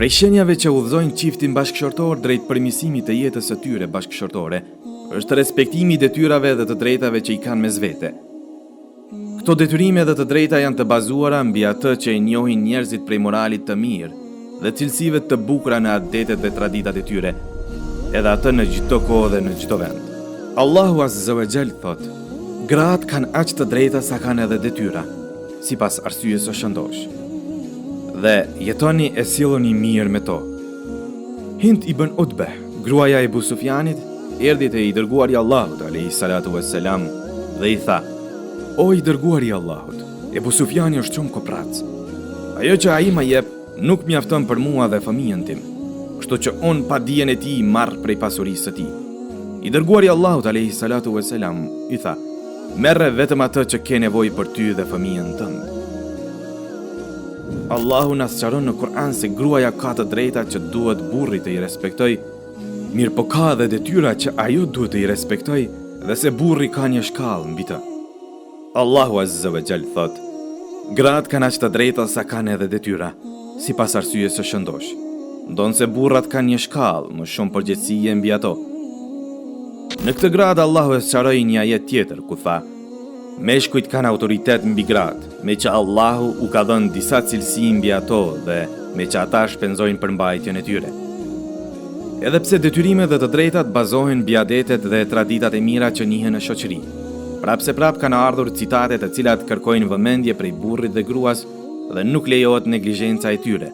Prej shenjave që udhëzojnë çiftin bashkëshortor drejt përmirësimit të jetës së tyre bashkëshortore, është respektimi i detyrave dhe të drejtave që i kanë mes vete. Këto detyrime dhe të drejta janë të bazuara mbi atë që i njohin njerëzit prej moralit të mirë dhe cilësive të bukura në adetet dhe traditat e tyre, edhe atë në çdo kohë dhe në çdo vend. Allahu Azza wa Jall thot: gratë kanë aq të drejta sa kanë edhe detyra, sipas arsyes së shëndosh. Dhe jetoni e silloni mirë me to. Hind ibn Utbah, gruaja e Abu Sufjanit, erdhi te i dërguari i Allahut alayhi salatu wassalam dhe i tha: o i dërguari i Allahut, Abu Sufjani është shumë koprac. Ajo që ai më jep nuk mjafton për mua dhe fëmijën tim, kështu që unë pa dijen e tij marr prej pasurisë së tij. I dërguari i Allahut alayhi salatu wassalam i tha: merre vetëm atë që ke nevojë për ty dhe fëmijën tënd. Allahu na sqaron në Kur'an se gruaja ka të drejta që duhet burri të i respektoj, mirë po ka edhe detyra që ajo duhet të i respektoj dhe se burri ka një shkallë mbi të. Allahu Azza wa Jall thot: gratë kanë aq të drejta sa kanë edhe detyra, sipas arsyes së shëndosh. Ndonse burrat kanë një shkallë, më shumë përgjegjësie mbi ato. Në këtë grad Allahu e sqaroi një ajet tjetër ku tha: meshkujt kanë autoritet mbi gratë, me që Allahu u ka dhënë disa cilësi mbi ato dhe me që ata shpenzojnë për mbajtjen e tyre. Edhe pse detyrimet dhe të drejtat bazohen mbi adetet dhe traditat e mira që njihen në shoqëri, prapse prap kanë ardhur citate të cilat kërkojnë vëmendje prej burrit dhe gruas dhe nuk lejohet neglizhenca e tyre,